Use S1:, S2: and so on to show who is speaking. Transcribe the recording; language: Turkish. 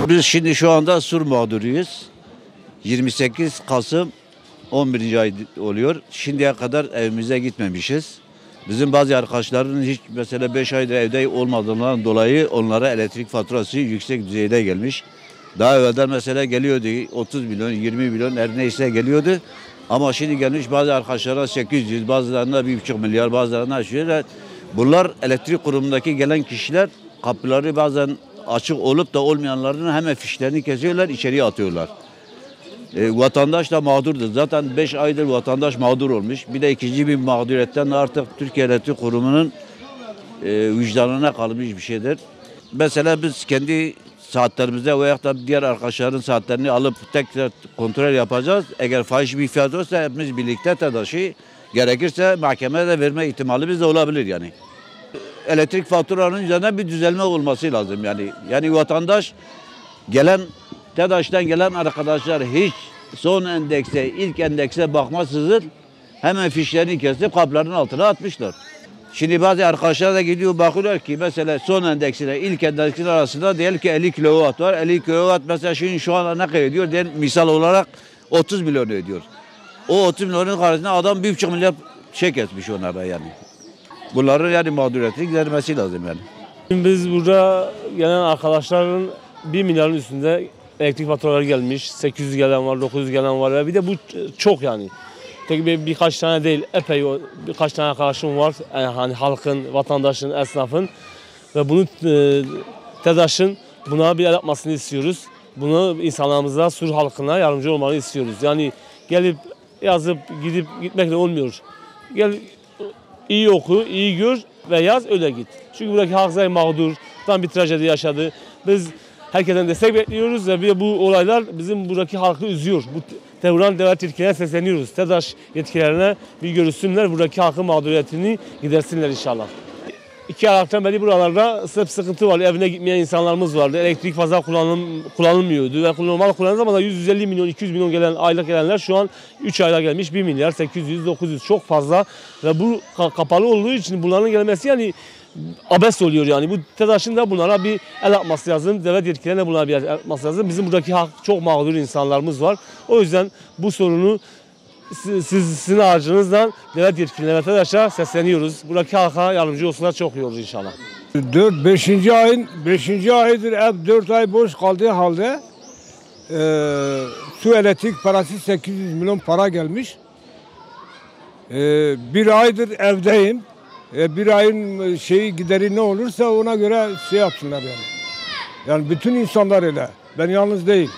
S1: Biz şimdi şu anda sur mağduruyuz. 28 Kasım 11. ay oluyor. Şimdiye kadar evimize gitmemişiz. Bizim bazı arkadaşların hiç mesela 5 aydır evde olmadığından dolayı onlara elektrik faturası yüksek düzeyde gelmiş. Daha evvelden mesela geliyordu 30 milyon, 20 milyon her neyse geliyordu. Ama şimdi gelmiş bazı arkadaşlara 800, bazılarına 1,5 milyar, bazılarına şöyle. Bunlar elektrik kurumundaki gelen kişiler kapıları bazen açık olup da olmayanların hemen fişlerini kesiyorlar, içeriye atıyorlar. Vatandaş da mağdurdur. Zaten 5 aydır vatandaş mağdur olmuş. Bir de ikinci bir mağduriyetten de artık Türkiye Elektrik Kurumu'nun vicdanına kalmış bir şeydir. Mesela biz kendi saatlerimizde veya da diğer arkadaşların saatlerini alıp tekrar kontrol yapacağız. Eğer fahiş bir fiyat olursa hepimiz birlikte TEDAŞ'ı gerekirse mahkemeye de verme ihtimalimiz de olabilir yani. Elektrik faturalarının üzerine bir düzelme olması lazım yani. Yani vatandaş gelen TEDAŞ'tan gelen arkadaşlar hiç son endekse, ilk endekse bakmasızdır. Hemen fişlerini kesip kapların altına atmışlar. Şimdi bazı arkadaşlar da gidiyor bakıyorlar ki mesela son endeksine ilk endeksin arasında diyelim ki 50 kilowatt var. 50 kilowatt mesela şimdi şu an ne kadar ediyor? Diyelim, misal olarak 30 milyon ödüyor. O 30 milyonun karşısında adam 1,5 milyar kesmiş onlara yani. Bunların yani mağduriyetini gidermesi lazım yani.
S2: Biz burada gelen arkadaşların 1 milyarın üstünde elektrik faturaları gelmiş. 800 gelen var, 900 gelen var ve bir de bu çok yani. Tek birkaç tane değil, epey birkaç tane arkadaşım var. Yani hani halkın, vatandaşın, esnafın ve bunu TEDAŞ'ın buna bir el atmasını istiyoruz. Bunu insanlarımıza, Sur halkına yardımcı olmanı istiyoruz. Yani gelip yazıp gitmekle olmuyor. Gel iyi oku, iyi gör ve yaz öyle git. Çünkü buradaki halk zaten mağdur, tam bir trajedi yaşadı. Biz herkesten destek bekliyoruz ve bu olaylar bizim buradaki halkı üzüyor. Bu devran devlet yetkililerine sesleniyoruz. TEDAŞ yetkililerine bir görüşsünler, buradaki halkın mağduriyetini gidersinler inşallah. 2 Aralık'tan beri buralarda sıkıntı var. Evine gitmeyen insanlarımız vardı. Elektrik fazla kullanılmıyordu. Ve normal kullanılan zaman 150 milyon, 200 milyon gelen aylık gelenler şu an 3 ayda gelmiş 1 milyar 800, 900 çok fazla. Ve bu kapalı olduğu için bunların gelmesi yani abes oluyor yani. Bu TEDAŞ'ın da bunlara bir el atması lazım. Devlet yetkililerine bunlara bir el atması lazım. Bizim buradaki halk çok mağdur insanlarımız var. O yüzden bu sorunu sizin aracınızdan devlet yetkililerine ve TEDAŞ'a sesleniyoruz. Buradaki halka yardımcı olsunlar, çok iyi olur inşallah.
S3: 5. ayın 5. ayıdır ev 4 ay boş kaldığı halde su elektrik parası 800 milyon para gelmiş. 1 aydır evdeyim. 1 ayın gideri ne olursa ona göre yapsınlar yani. Yani bütün insanlar öyle. Ben yalnız değil.